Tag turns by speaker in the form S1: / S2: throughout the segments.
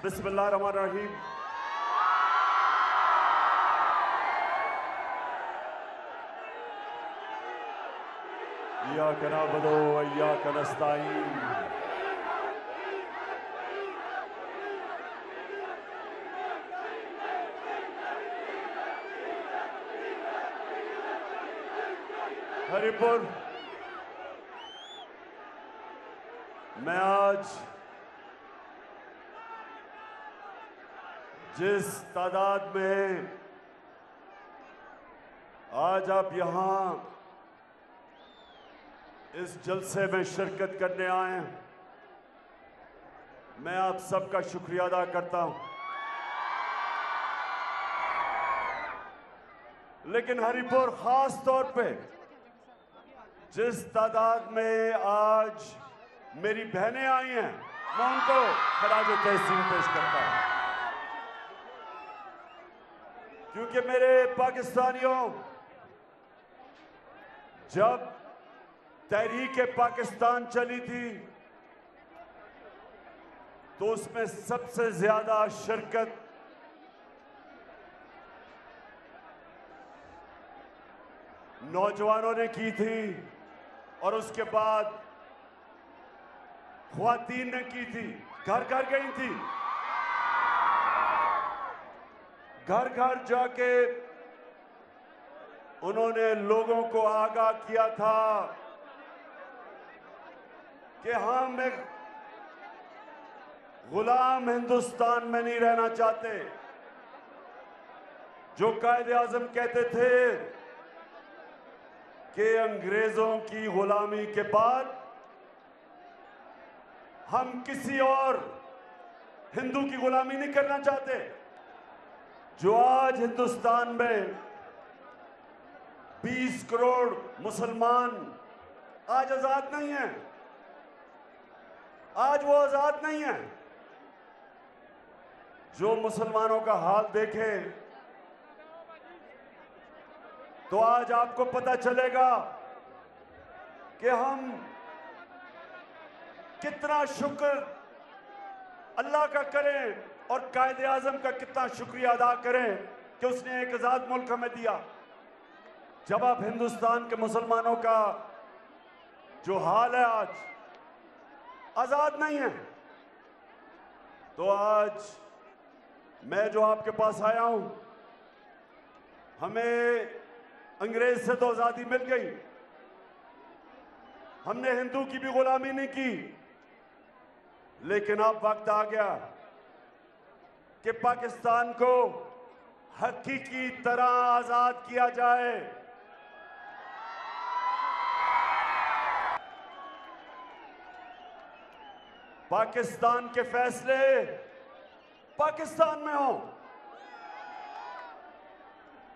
S1: बिस्मिल्लाहिर्रहमानिर्रहीम। इय्याका नअबुदु व इय्याका नस्तईन। हरिपुर मैं आज जिस तादाद में आज आप यहां इस जलसे में शिरकत करने आए हैं, मैं आप सबका शुक्रिया अदा करता हूं। लेकिन हरिपुर खास तौर पे जिस तादाद में आज मेरी बहनें आई हैं, मैं उनको खराज तहसीन पेश करता हूं। क्योंकि मेरे पाकिस्तानियों, जब तहरीक-ए-पाकिस्तान चली थी तो उसमें सबसे ज्यादा शिरकत नौजवानों ने की थी और उसके बाद ख्वातीन ने की थी। घर घर गई थी, घर घर जाके उन्होंने लोगों को आगाह किया था कि हम एक गुलाम हिंदुस्तान में नहीं रहना चाहते। जो कायदे-आज़म कहते थे कि अंग्रेजों की गुलामी के बाद हम किसी और हिंदू की गुलामी नहीं करना चाहते। जो आज हिंदुस्तान में 20 करोड़ मुसलमान आज आजाद नहीं हैं, आज वो आजाद नहीं है। जो मुसलमानों का हाल देखे तो आज आपको पता चलेगा कि हम कितना शुक्र अल्लाह का करें और कायदे-आज़म का कितना शुक्रिया अदा करें कि उसने एक आजाद मुल्क हमें दिया। जब आप हिंदुस्तान के मुसलमानों का जो हाल है, आज आजाद नहीं है, तो आज मैं जो आपके पास आया हूं, हमें अंग्रेज से तो आजादी मिल गई, हमने हिंदू की भी गुलामी नहीं की, लेकिन अब वक्त आ गया कि पाकिस्तान को हकीकी तरह आजाद किया जाए। पाकिस्तान के फैसले पाकिस्तान में हो,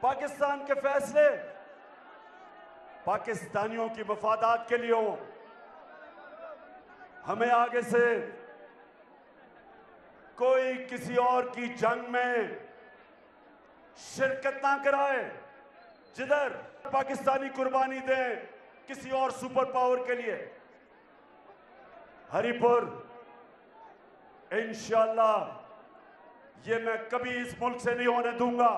S1: पाकिस्तान के फैसले पाकिस्तानियों की मफादात के लिए हो। हमें आगे से कोई किसी और की जंग में शिरकत ना कराए, जिधर पाकिस्तानी कुर्बानी दे किसी और सुपर पावर के लिए। हरिपुर इंशाअल्लाह ये मैं कभी इस मुल्क से नहीं होने दूंगा।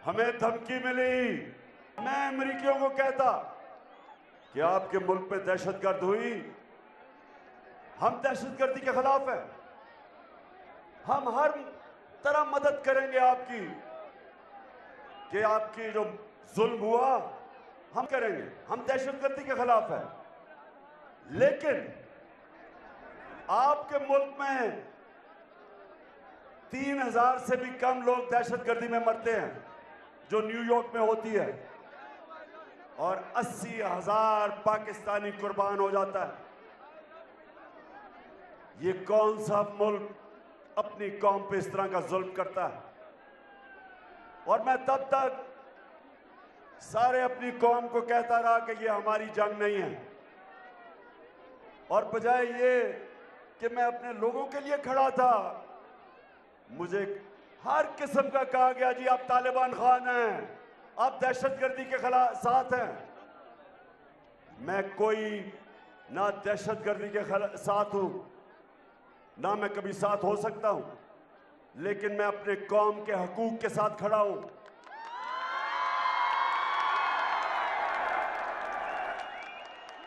S1: हमें धमकी मिली, मैं अमेरिकियों को कहता कि आपके मुल्क पे दहशतगर्द हुई, हम दहशतगर्दी के खिलाफ हैं, हम हर तरह मदद करेंगे आपकी, कि आपकी जो जुल्म हुआ हम करेंगे, हम दहशतगर्दी के खिलाफ हैं। लेकिन आपके मुल्क में 3000 से भी कम लोग दहशतगर्दी में मरते हैं जो न्यूयॉर्क में होती है, और 80,000 पाकिस्तानी कुर्बान हो जाता है। ये कौन सा मुल्क अपनी कौम पे इस तरह का जुल्म करता है? और मैं तब तक सारे अपनी कौम को कहता रहा कि ये हमारी जंग नहीं है, और बजाय ये कि मैं अपने लोगों के लिए खड़ा था। मुझे हर किस्म का कहा गया, जी आप तालिबान खान हैं, आप दहशतगर्दी के खिलाफ साथ हैं। मैं कोई ना दहशतगर्दी के साथ हूं, ना मैं कभी साथ हो सकता हूं, लेकिन मैं अपने कौम के हकूक के साथ खड़ा हूं।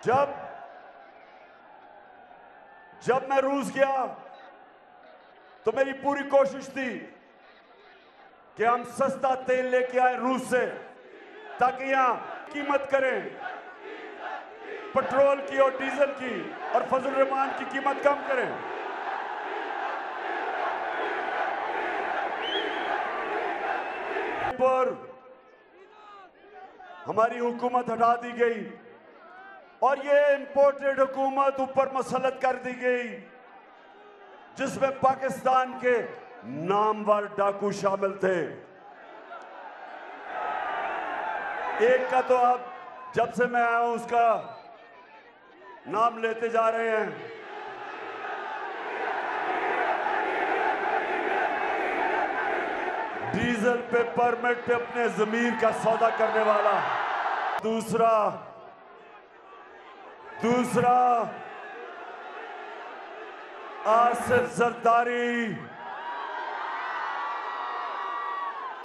S1: जब मैं रूस गया तो मेरी पूरी कोशिश थी कि हम सस्ता तेल लेके आए रूस से, ताकि यहां कीमत करें पेट्रोल की और डीजल की, और फजल रहमान की कीमत कम करें। पर हमारी हुकूमत हटा दी गई और ये इंपोर्टेड हुकूमत ऊपर मसलत कर दी गई, जिसमें पाकिस्तान के नामवर डाकू शामिल थे। एक का तो आप जब से मैं आया हूं उसका नाम लेते जा रहे हैं। डीजल पे परमिट पे अपने जमीर का सौदा करने वाला। दूसरा आसिफ जरदारी,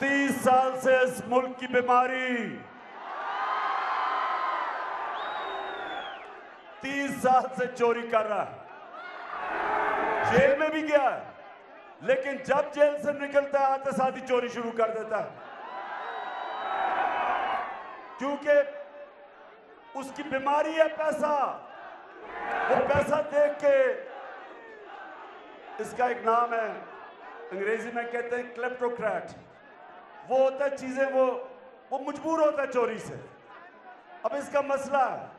S1: 30 साल से इस मुल्क की बीमारी, 30 साल से चोरी कर रहा है। जेल में भी गया है, लेकिन जब जेल से निकलता है आते साथ ही चोरी शुरू कर देता है, क्योंकि उसकी बीमारी है पैसा। वो पैसा देख के, इसका एक नाम है अंग्रेजी में कहते हैं क्लेप्टोक्रेट, वो होता है चीजें वो मजबूर होता है चोरी से। अब इसका मसला है,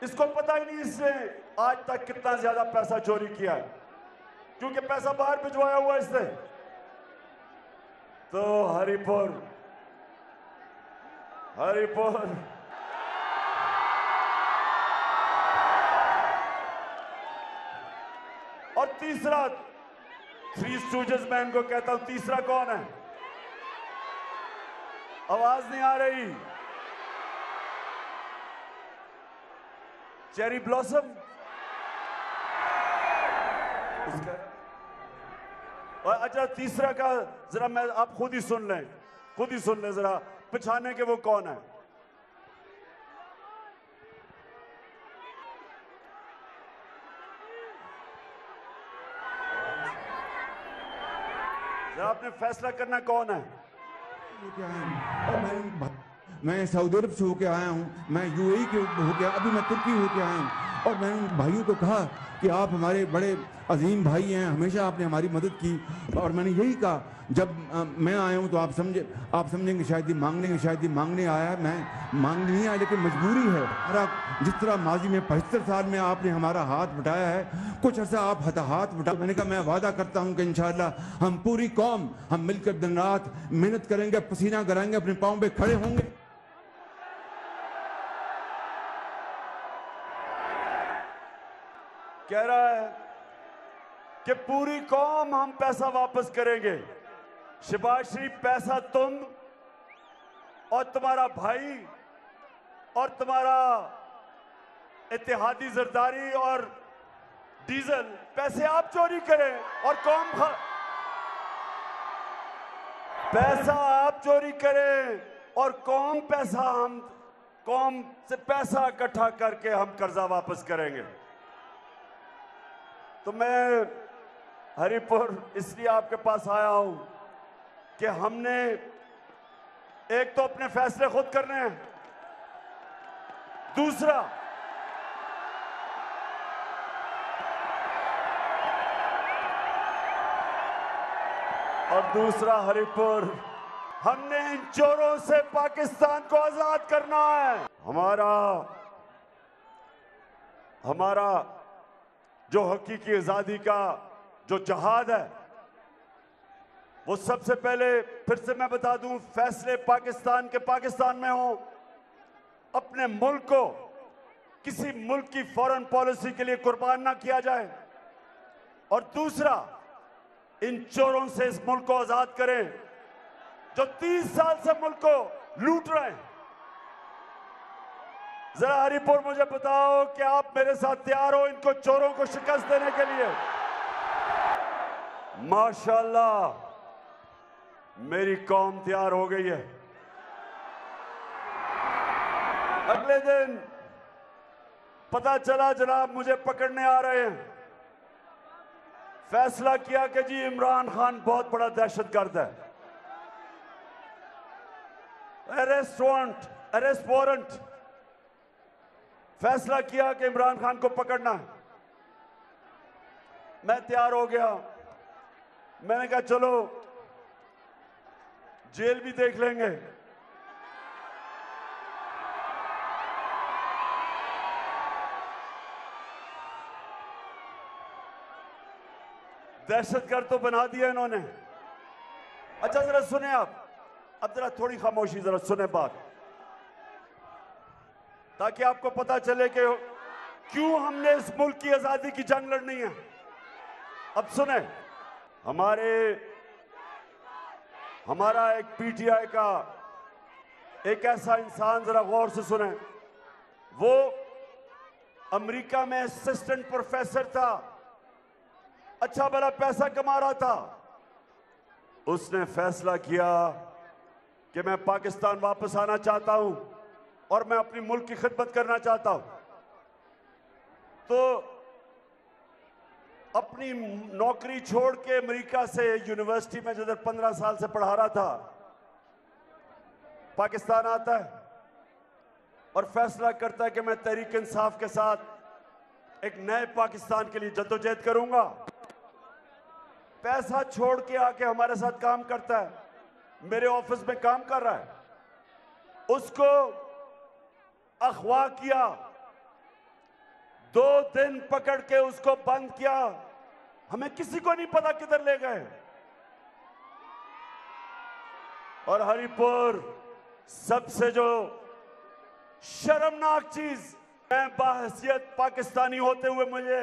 S1: इसको पता ही नहीं इसने आज तक कितना ज्यादा पैसा चोरी किया है, क्योंकि पैसा बाहर भिजवाया हुआ इसने। तो हरिपुर और तीसरा, थ्री स्टूजेस मैं इनको कहता हूं, तीसरा कौन है? आवाज नहीं आ रही। चेरी ब्लॉसम, उसका। और अच्छा, तीसरा का जरा मैं आप खुद ही सुन लें जरा, पहचाने के वो कौन है। आपने फैसला करना कौन है।
S2: मैं सऊदी अरब से होके आया हूँ, मैं यूएई के होके, अभी मैं तुर्की होके आया हूँ, और मैंने भाइयों को कहा कि आप हमारे बड़े अजीम भाई हैं, हमेशा आपने हमारी मदद की। और मैंने यही कहा, जब मैं आया हूँ तो आप समझेंगे शायद ही मांगने आया है। मैं मांगने नहीं आया, लेकिन मजबूरी है। जिस तरह माजी में 75 साल में आपने हमारा हाथ बटाया है, कुछ अर्सा आप हाथ बटा। मैंने कहा मैं वादा करता हूँ कि इंशाअल्लाह हम पूरी कौम हम मिलकर दिन रात मेहनत करेंगे, पसीना कराएंगे, अपने पाँव पे खड़े होंगे।
S1: कह रहा है कि पूरी कौम हम पैसा वापस करेंगे। शहबाज शरीफ, पैसा तुम और तुम्हारा भाई और तुम्हारा इत्तेहादी जरदारी और डीजल, पैसे आप चोरी करें और पैसा आप चोरी करें और कौम से पैसा इकट्ठा करके हम कर्जा वापस करेंगे। तो मैं हरिपुर इसलिए आपके पास आया हूं कि हमने एक तो अपने फैसले खुद करने हैं, दूसरा हरिपुर, हमने इन चोरों से पाकिस्तान को आजाद करना है। हमारा जो हकीकी आजादी का जो जहाद है, वो सबसे पहले फिर से मैं बता दूं, फैसले पाकिस्तान में हो। अपने मुल्क को किसी मुल्क की फॉरेन पॉलिसी के लिए कुर्बान ना किया जाए। और दूसरा, इन चोरों से इस मुल्क को आजाद करें जो 30 साल से मुल्क को लूट रहे हैं। जरा हरिपुर मुझे बताओ कि आप मेरे साथ तैयार हो इनको चोरों को शिकस्त देने के लिए? माशाअल्लाह, मेरी कौम तैयार हो गई है। अगले दिन पता चला जनाब मुझे पकड़ने आ रहे हैं। फैसला किया कि जी इमरान खान बहुत बड़ा दहशतगर्द है। अरेस्ट वारंट, फैसला किया कि इमरान खान को पकड़ना है। मैं तैयार हो गया। मैंने कहा चलो जेल भी देख लेंगे। दहशतगर्द तो बना दिया इन्होंने। अच्छा जरा सुने आप, अब जरा थोड़ी खामोशी, जरा सुने बात, ताकि आपको पता चले कि क्यों हमने इस मुल्क की आजादी की जंग लड़नी है। अब सुने, हमारा एक पीटीआई का एक ऐसा इंसान, जरा गौर से सुने, वो अमेरिका में असिस्टेंट प्रोफेसर था, अच्छा भला पैसा कमा रहा था। उसने फैसला किया कि मैं पाकिस्तान वापस आना चाहता हूं और मैं अपनी मुल्क की खिदमत करना चाहता हूं। तो अपनी नौकरी छोड़ के अमेरिका से यूनिवर्सिटी में जिधर 15 साल से पढ़ा रहा था, पाकिस्तान आता है और फैसला करता है कि मैं तहरीक इंसाफ के साथ एक नए पाकिस्तान के लिए जद्दोजहद करूंगा। पैसा छोड़ के आके हमारे साथ काम करता है, मेरे ऑफिस में काम कर रहा है। उसको अगवा किया, 2 दिन पकड़ के उसको बंद किया, हमें किसी को नहीं पता किधर ले गए। और हरिपुर सबसे जो शर्मनाक चीज, मैं बाहसियत पाकिस्तानी होते हुए मुझे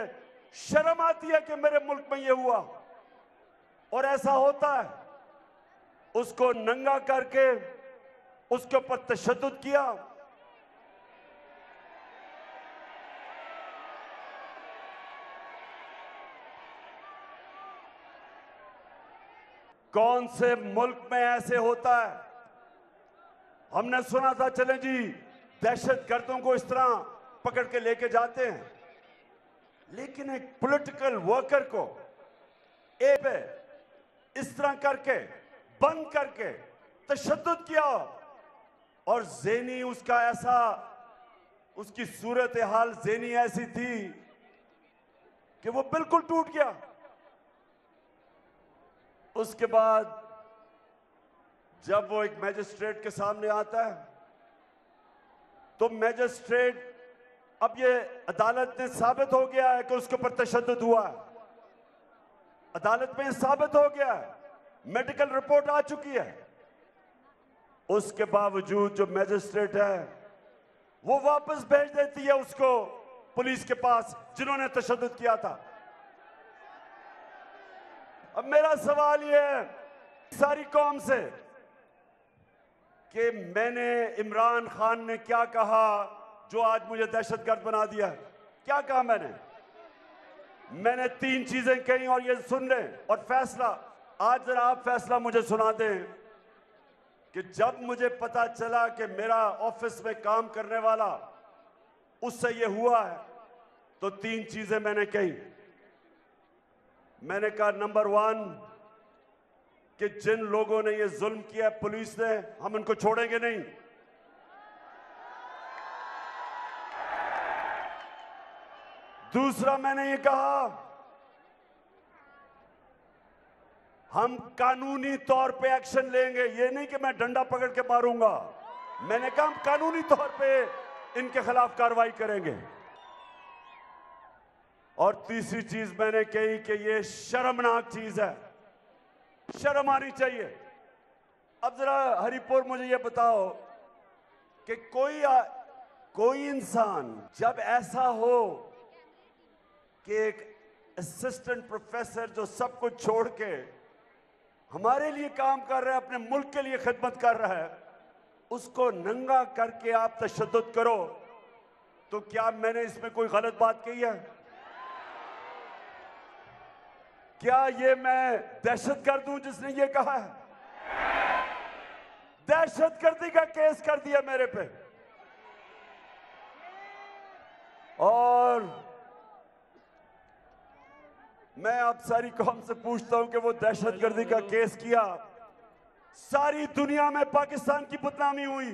S1: शर्म आती है कि मेरे मुल्क में यह हुआ और ऐसा होता है। उसको नंगा करके उसके ऊपर तशद्दुद किया। कौन से मुल्क में ऐसे होता है? हमने सुना था, चले जी दहशतगर्दों को इस तरह पकड़ के लेके जाते हैं, लेकिन एक पॉलिटिकल वर्कर को पे इस तरह करके बंद करके तशद्दुद किया और ज़ेनी उसका ऐसा, उसकी सूरत हाल ज़ेनी ऐसी थी कि वो बिल्कुल टूट गया। उसके बाद जब वो एक मैजिस्ट्रेट के सामने आता है तो मैजिस्ट्रेट, अब ये अदालत ने साबित हो गया है कि उसके ऊपर तशद्दुद हुआ है, अदालत में साबित हो गया है, मेडिकल रिपोर्ट आ चुकी है। उसके बावजूद जो मैजिस्ट्रेट है वो वापस भेज देती है उसको पुलिस के पास जिन्होंने तशद्दुद किया था। अब मेरा सवाल ये है सारी कौम से कि मैंने, इमरान खान ने क्या कहा जो आज मुझे दहशतगर्द बना दिया है? क्या कहा मैंने 3 चीजें कही और ये सुन लें। और फैसला, आज जरा आप फैसला मुझे सुना दें कि जब मुझे पता चला कि मेरा ऑफिस में काम करने वाला उससे ये हुआ है तो 3 चीजें मैंने कही। मैंने कहा नंबर 1 कि जिन लोगों ने ये जुल्म किया पुलिस ने, हम उनको छोड़ेंगे नहीं। दूसरा मैंने ये कहा हम कानूनी तौर पे एक्शन लेंगे, ये नहीं कि मैं डंडा पकड़ के मारूंगा, मैंने कहा हम कानूनी तौर पे इनके खिलाफ कार्रवाई करेंगे। और तीसरी चीज मैंने कही कि ये शर्मनाक चीज है, शर्म आनी चाहिए। अब जरा हरिपुर मुझे ये बताओ कि कोई इंसान जब ऐसा हो कि एक असिस्टेंट प्रोफेसर जो सब कुछ छोड़ के हमारे लिए काम कर रहा है, अपने मुल्क के लिए खिदमत कर रहा है, उसको नंगा करके आप तशद्दुद करो, तो क्या मैंने इसमें कोई गलत बात कही है? क्या ये मैं दहशतगर्द हूं जिसने ये कहा है? दहशतगर्दी का केस कर दिया मेरे पे। और मैं आप सारी कौम से पूछता हूं कि वो दहशतगर्दी का केस किया, सारी दुनिया में पाकिस्तान की बदनामी हुई।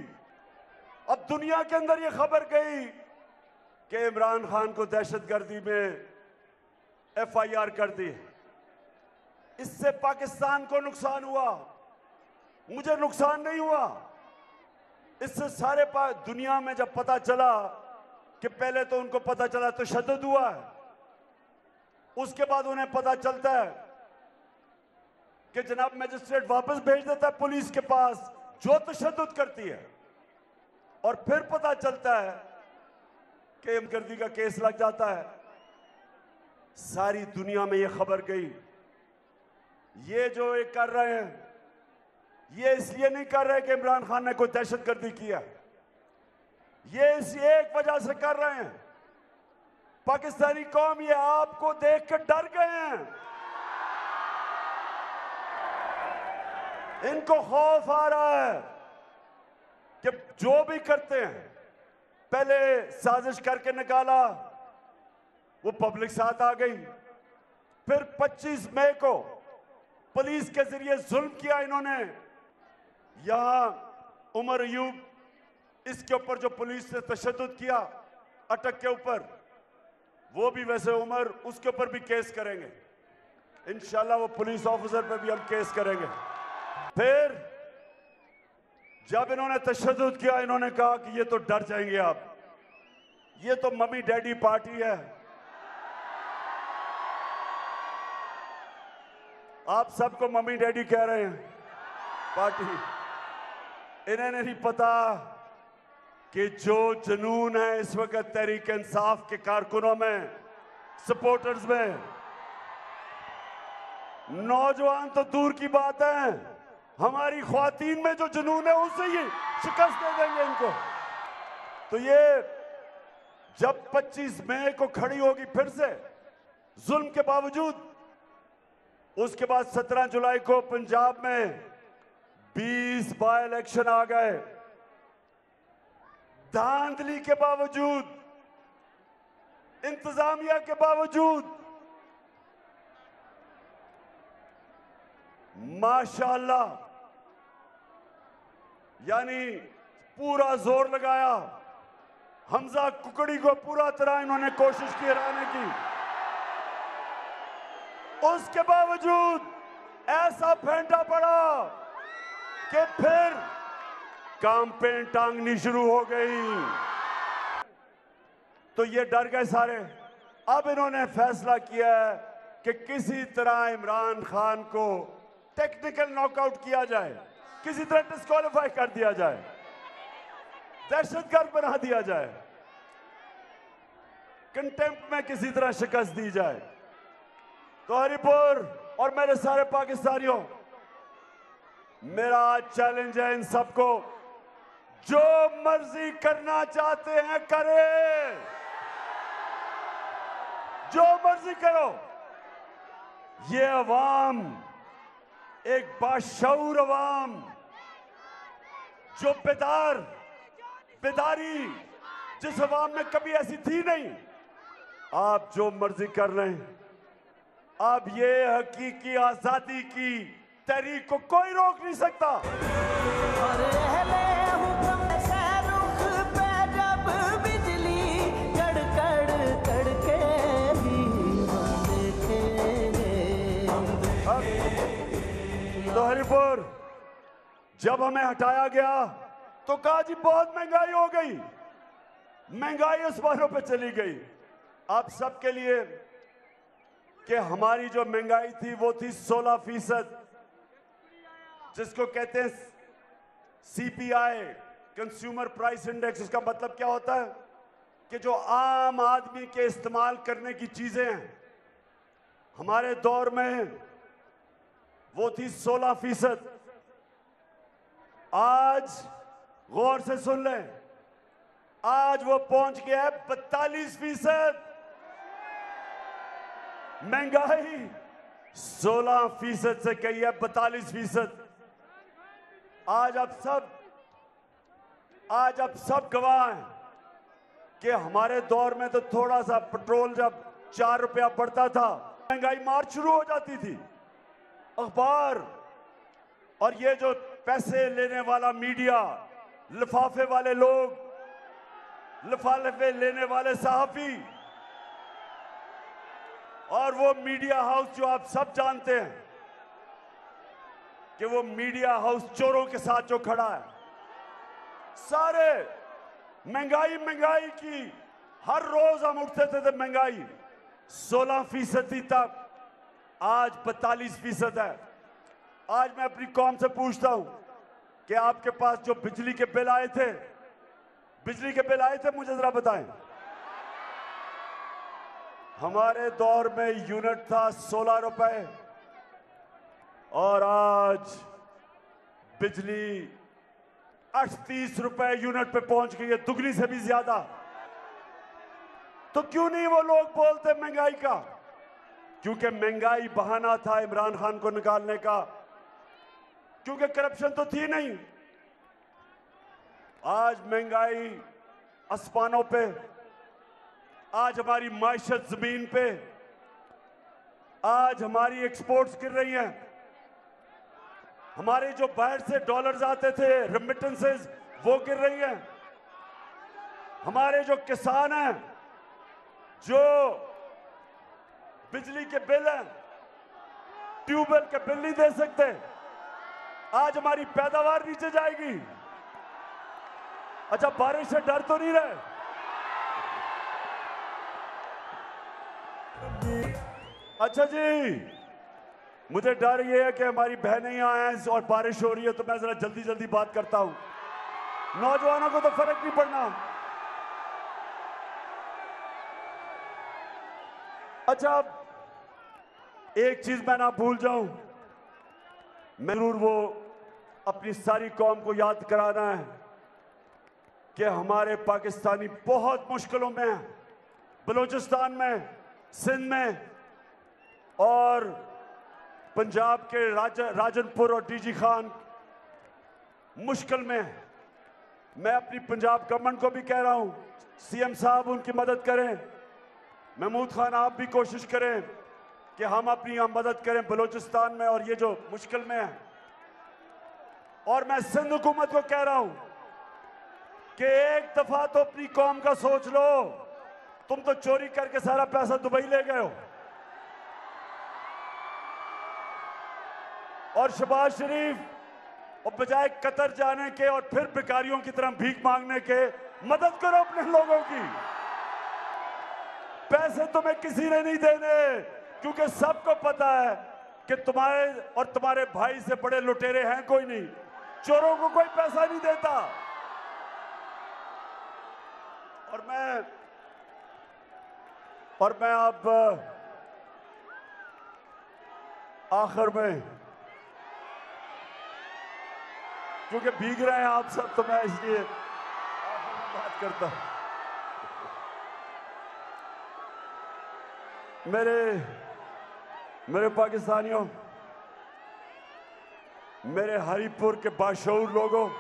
S1: अब दुनिया के अंदर ये खबर गई कि इमरान खान को दहशतगर्दी में FIR कर दी। इससे पाकिस्तान को नुकसान हुआ, मुझे नुकसान नहीं हुआ। इससे सारे दुनिया में जब पता चला कि पहले तो उनको पता चला तशद्दुद हुआ है, उसके बाद उन्हें पता चलता है कि जनाब मजिस्ट्रेट वापस भेज देता है पुलिस के पास जो तशद्दुद करती है, और फिर पता चलता है कि हमदर्दी का केस लग जाता है। सारी दुनिया में यह खबर गई। ये जो ये कर रहे हैं, ये इसलिए नहीं कर रहे कि इमरान खान ने कोई दहशतगर्दी किया, ये इस एक वजह से कर रहे हैं, पाकिस्तानी कौम ये आपको देख कर डर गए हैं। इनको खौफ आ रहा है कि जो भी करते हैं, पहले साजिश करके निकाला, वो पब्लिक साथ आ गई, फिर 25 मई को पुलिस के जरिए जुल्म किया इन्होंने। यहां उमर अयूब, इसके ऊपर जो पुलिस ने तशद्दुद किया अटक के ऊपर, वो भी वैसे उमर, उसके ऊपर भी केस करेंगे इंशाल्लाह। वो पुलिस ऑफिसर पे भी हम केस करेंगे। फिर जब इन्होंने तशद्दुद किया, इन्होंने कहा कि ये तो डर जाएंगे आप, ये तो मम्मी डैडी पार्टी है। आप सबको मम्मी डैडी कह रहे हैं पार्टी। इन्हें नहीं पता कि जो जुनून है इस वक्त तहरीक इंसाफ के कारकुनों में, सपोर्टर्स में, नौजवान तो दूर की बात है, हमारी ख्वातीन में जो जुनून है उससे ही शिकस्त दे देंगे इनको। तो ये जब 25 मई को खड़ी होगी फिर से जुल्म के बावजूद, उसके बाद 17 जुलाई को पंजाब में 20 बाय इलेक्शन आ गए, धांधली के बावजूद, इंतजामिया के बावजूद, माशाअल्लाह, यानी पूरा जोर लगाया। हमजा कुकड़ी को पूरा तरह इन्होंने कोशिश की हराने की, उसके बावजूद ऐसा फेंटा पड़ा कि फिर कैंपेन टांगनी शुरू हो गई। तो ये डर गए सारे। अब इन्होंने फैसला किया है कि किसी तरह इमरान खान को टेक्निकल नॉकआउट किया जाए, किसी तरह डिस्क्वालीफाई कर दिया जाए, दहशतगर्द बना दिया जाए, कंटेम्प्ट में किसी तरह शिकस्त दी जाए। तो हरिपुर और मेरे सारे पाकिस्तानियों, मेरा चैलेंज है इन सबको, जो मर्जी करना चाहते हैं करें, जो मर्जी करो। ये अवाम एक बाशऊर अवाम, जो बेदारी जिस अवाम में कभी ऐसी थी नहीं। आप जो मर्जी कर रहे हैं, अब ये हकीकी आजादी की तहरीक को कोई रोक नहीं सकता। तो हरिपुर जब हमें हटाया गया तो कहा जी बहुत महंगाई हो गई, महंगाई आसमानों पे चली गई। आप सबके लिए कि हमारी जो महंगाई थी वो थी 16%, जिसको कहते हैं CPI, कंज्यूमर प्राइस इंडेक्स। इसका मतलब क्या होता है कि जो आम आदमी के इस्तेमाल करने की चीजें हैं हमारे दौर में वो थी 16%। आज गौर से सुन लें, आज वो पहुंच गया है 42%। महंगाई 16% से कही है 42%। आज आप सब गवाह हैं कि हमारे दौर में तो थोड़ा सा पेट्रोल जब 4 रुपया बढ़ता था, महंगाई मार शुरू हो जाती थी। अखबार और ये जो पैसे लेने वाला मीडिया, लिफाफे वाले लोग, लिफाफे लेने वाले सहाफी और वो मीडिया हाउस जो आप सब जानते हैं कि वो मीडिया हाउस चोरों के साथ जो खड़ा है, सारे महंगाई की हर रोज हम उठते थे महंगाई 16% तक, आज 42% है। आज मैं अपनी कौम से पूछता हूं कि आपके पास जो बिजली के बिल आए थे, मुझे जरा बताएं। हमारे दौर में यूनिट था 16 रुपए और आज बिजली 38 रुपए यूनिट पे पहुंच गई है, दुगनी से भी ज्यादा। तो क्यों नहीं वो लोग बोलते महंगाई का? क्योंकि महंगाई बहाना था इमरान खान को निकालने का, क्योंकि करप्शन तो थी नहीं। आज महंगाई आसमानों पे, आज हमारी माइशत जमीन पे, आज हमारी एक्सपोर्ट्स गिर रही हैं। हमारे जो बाहर से डॉलर्स आते थे, रेमिटेंसेस, वो गिर रही हैं। हमारे जो किसान हैं, जो बिजली के बिल हैं, ट्यूबवेल के बिल नहीं दे सकते, आज हमारी पैदावार नीचे जाएगी। अच्छा, बारिश से डर तो नहीं रहे? अच्छा जी, मुझे डर ये है कि हमारी बहनें यहाँ हैं और बारिश हो रही है, तो मैं जरा जल्दी जल्दी बात करता हूं। नौजवानों को तो फर्क नहीं पड़ना। अच्छा, एक चीज मैं ना भूल जाऊं, मैं जरूर वो अपनी सारी कौम को याद कराना है कि हमारे पाकिस्तानी बहुत मुश्किलों में हैं। बलूचिस्तान में, सिंध में और पंजाब के राजनपुर और डीजी खान मुश्किल में है। मैं अपनी पंजाब गवर्नमेंट को भी कह रहा हूं, सीएम साहब उनकी मदद करें। महमूद खान, आप भी कोशिश करें कि हम अपनी यहाँ मदद करें बलूचिस्तान में और ये जो मुश्किल में है। और मैं सिंध हुकूमत को कह रहा हूं कि एक दफा तो अपनी कौम का सोच लो। तुम तो चोरी करके सारा पैसा दुबई ले गए हो, और शहबाज शरीफ और बजाय कतर जाने के और फिर भिखारियों की तरह भीख मांगने के, मदद करो अपने लोगों की। पैसे तुम्हें किसी ने नहीं देने, क्योंकि सबको पता है कि तुम्हारे और तुम्हारे भाई से बड़े लुटेरे हैं कोई नहीं। चोरों को कोई पैसा नहीं देता। और मैं अब आखिर में, क्योंकि भीग रहे हैं आप सब, तो मैं इसलिए आखिर में बात करता हूं। मेरे पाकिस्तानियों, मेरे हरिपुर के बाशऊर लोगों,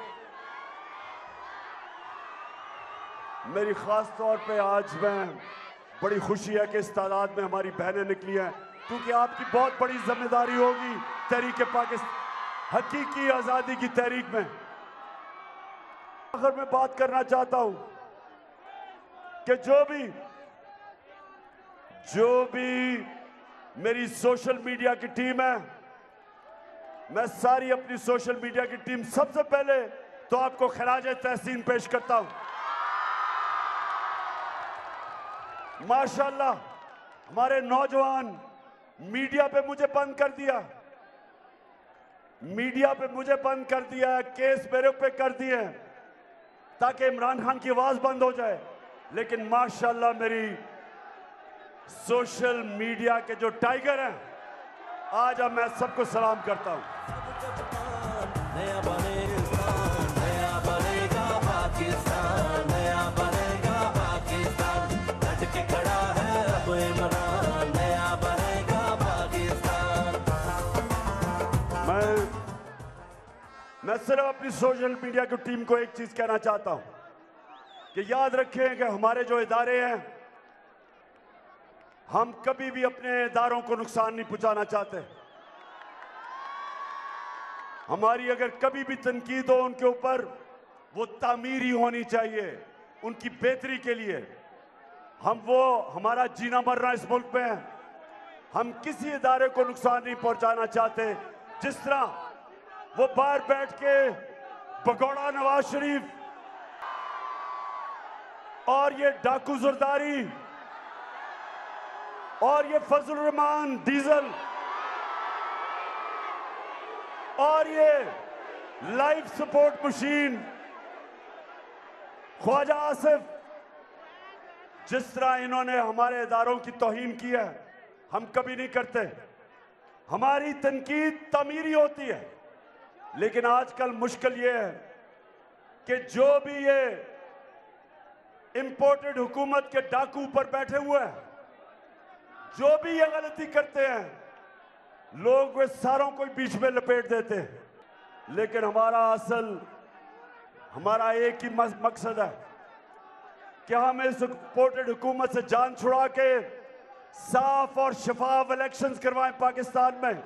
S1: मेरी खास तौर पे आज मैं बड़ी खुशी है कि इस तादाद में हमारी बहनें निकली हैं, क्योंकि आपकी बहुत बड़ी जिम्मेदारी होगी तहरीक पाकिस्तान, हकीकी आजादी की तहरीक में। आखिर मैं बात करना चाहता हूं कि जो भी मेरी सोशल मीडिया की टीम है, मैं सारी अपनी सोशल मीडिया की टीम सबसे पहले तो आपको खराज तहसीन पेश करता हूं। माशाअल्लाह, हमारे नौजवान मीडिया पे मुझे बंद कर दिया, केस मेरे पे कर दिए ताकि इमरान खान की आवाज बंद हो जाए। लेकिन माशाअल्लाह मेरी सोशल मीडिया के जो टाइगर हैं, आज अब मैं सबको सलाम करता हूं।
S3: नया बनेगा, नया बनेगा पाकिस्तान, नया बनेगा पाकिस्तान, डट के खड़ा है अब इमरान, नया बनेगा पाकिस्तान।
S1: मैं सिर्फ अपनी सोशल मीडिया की टीम को एक चीज कहना चाहता हूं कि याद रखें कि हमारे जो इदारे हैं, हम कभी भी अपने इदारों को नुकसान नहीं पहुंचाना चाहते। हमारी अगर कभी भी तनकीद हो उनके ऊपर, वो तामीरी होनी चाहिए, उनकी बेहतरी के लिए। हमारा जीना मरना इस मुल्क में है, हम किसी इदारे को नुकसान नहीं पहुंचाना चाहते। जिस तरह वो बाहर बैठ के भगोड़ा नवाज शरीफ और ये डाकू जरदारी और ये फजल रहमान डीजल और ये life support machine Khawaja Asif, जिस तरह इन्होंने हमारे इदारों की तौहीन की है, हम कभी नहीं करते। हमारी तनकीद तामीरी होती है, लेकिन आजकल मुश्किल ये है कि जो भी ये इंपोर्टेड हुकूमत के डाकू ऊपर बैठे हुए हैं, जो भी ये गलती करते हैं, लोग वे सारों को बीच में लपेट देते हैं। लेकिन हमारा एक ही मकसद है कि हम इस इंपोर्टेड हुकूमत से जान छुड़ा के साफ और शफाफ इलेक्शंस करवाएं पाकिस्तान में।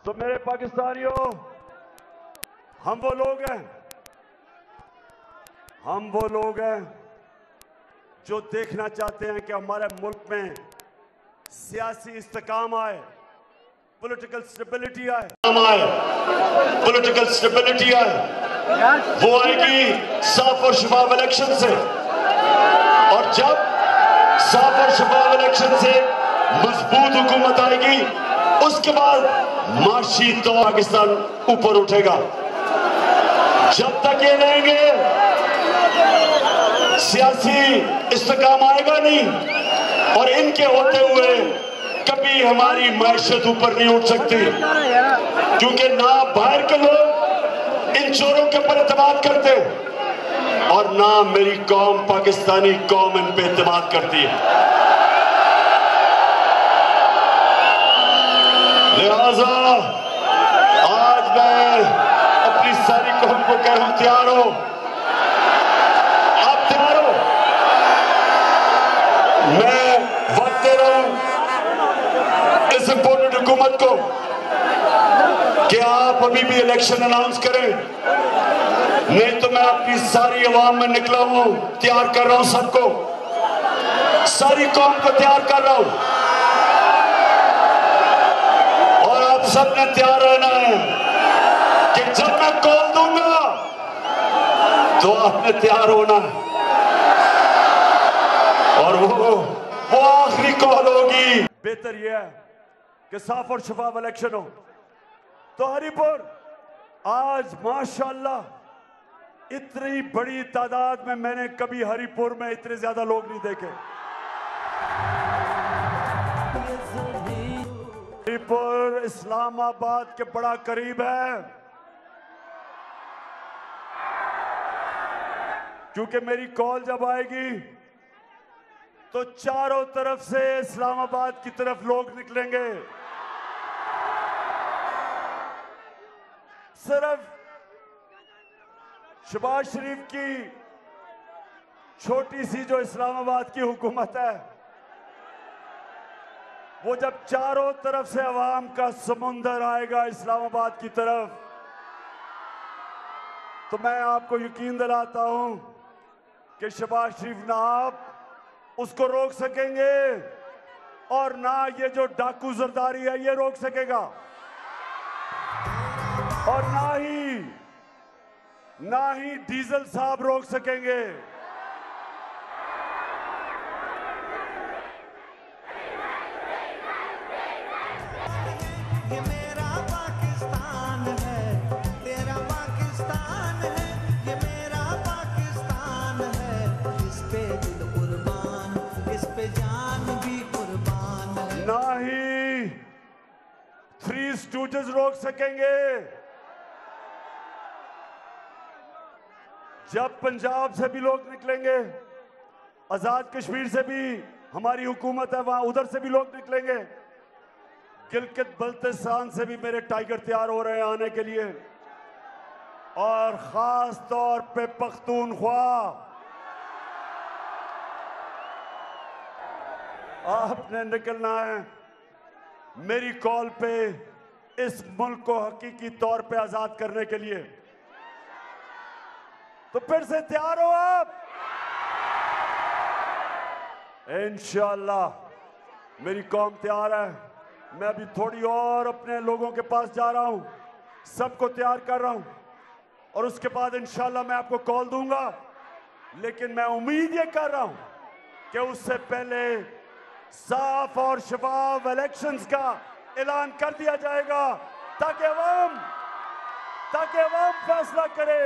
S1: तो मेरे पाकिस्तानियों, हम वो लोग हैं जो देखना चाहते हैं कि हमारे मुल्क में सियासी इस्तेकाम आए, पॉलिटिकल स्टेबिलिटी आए। वो आएगी साफ और शफाफ इलेक्शन से, और जब साफ और शफाफ इलेक्शन से मजबूत हुकूमत आएगी, उसके बाद माशी तो पाकिस्तान ऊपर उठेगा। जब तक ये रहेंगे, सियासी इस्तेकाम आएगा नहीं, और इनके होते हुए कभी हमारी मैशत ऊपर नहीं उठ सकती, क्योंकि ना बाहर के लोग इन चोरों के ऊपर एतमाद करते और ना मेरी कौम, पाकिस्तानी कौम, इन पे एतमाद करती है। लिहाजा आज मैं अपनी सारी कौम को कह रहा हूं, तैयार हो, आप तैयार हो। मैं वक्त दे रहा हूं इस इंपोर्टेड हुकूमत को कि आप अभी भी इलेक्शन अनाउंस करें, नहीं तो मैं अपनी सारी अवाम में निकला हूं, तैयार कर रहा हूं सबको, सारी कौम को तैयार कर रहा हूं, और आप सबने तैयार रहना है कि जब मैं कॉल दूंगा तो आपने तैयार होना है, और वो आखिरी कॉल होगी। बेहतर यह है कि साफ और शफाफ इलेक्शन हो। तो हरिपुर आज माशाअल्लाह इतनी बड़ी तादाद में मैंने कभी हरिपुर में इतने ज्यादा लोग नहीं देखे। हरिपुर इस्लामाबाद के बड़ा करीब है, क्योंकि मेरी कॉल जब आएगी तो चारों तरफ से इस्लामाबाद की तरफ लोग निकलेंगे। सिर्फ शहबाज शरीफ की छोटी सी जो इस्लामाबाद की हुकूमत है, वो जब चारों तरफ से अवाम का समुंदर आएगा इस्लामाबाद की तरफ, तो मैं आपको यकीन दिलाता हूं कि शहबाज शरीफ ना आप उसको रोक सकेंगे और ना ये जो डाकू जरदारी है ये रोक सकेगा, और ना ही डीजल साहब रोक सकेंगे।
S3: ये मेरा पाकिस्तान है, तेरा पाकिस्तान है, ये मेरा पाकिस्तान है, इस पे दिल कुर्बान, इस पे जान भी कुर्बान है।
S1: ना ही थ्री स्टूडेंट्स रोक सकेंगे। जब पंजाब से भी लोग निकलेंगे, आजाद कश्मीर से भी हमारी हुकूमत है, वहां उधर से भी लोग निकलेंगे, गिलगित बल्तिस्तान से भी मेरे टाइगर तैयार हो रहे हैं आने के लिए, और खास तौर पे पख्तूनख्वा। आपने निकलना है मेरी कॉल पे इस मुल्क को हकीकी तौर पे आजाद करने के लिए। तो फिर से तैयार हो आप? इंशाअल्लाह मेरी कौम तैयार है। मैं अभी थोड़ी और अपने लोगों के पास जा रहा हूं, सबको तैयार कर रहा हूं, और उसके बाद इंशाअल्लाह मैं आपको कॉल दूंगा। लेकिन मैं उम्मीद ये कर रहा हूं कि उससे पहले साफ और शफाफ इलेक्शंस का ऐलान कर दिया जाएगा, ताकि अवाम फैसला करे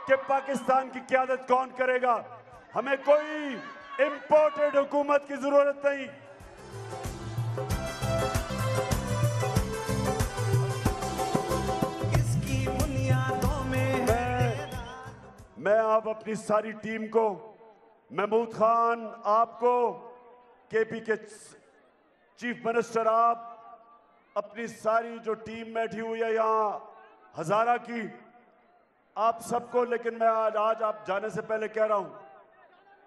S1: कि पाकिस्तान की क़यादत कौन करेगा। हमें कोई इंपोर्टेड हुकूमत की जरूरत नहीं।
S3: किसकी बुनियादों में
S1: मैं अब अपनी सारी टीम को, महमूद खान आपको, केपी के चीफ मिनिस्टर, आप अपनी सारी जो टीम बैठी हुई है यहाँ हजारा की, आप सबको, लेकिन मैं आज आप जाने से पहले कह रहा हूं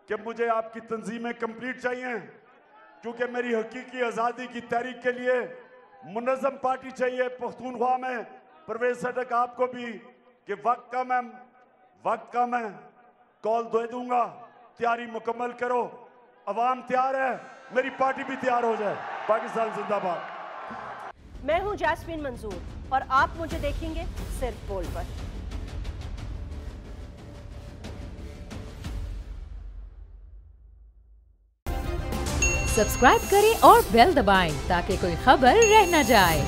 S1: कि मुझे आपकी तंजीमें कंप्लीट चाहिए, क्योंकि मेरी हकीकी आज़ादी की तहरीक के लिए मुनज़्ज़म पार्टी चाहिए पख्तूनख्वा में। परवेज सदक आपको भी कि वक्त का मैं कॉल दे दूंगा, तैयारी मुकम्मल करो। अवाम तैयार है, मेरी पार्टी भी तैयार हो जाए। पाकिस्तान जिंदाबाद।
S4: मैं हूं जैस्मीन मंजूर और आप मुझे देखेंगे सिर्फ बोल पर।
S5: सब्सक्राइब करें और बेल दबाएं ताकि कोई खबर रह न जाए।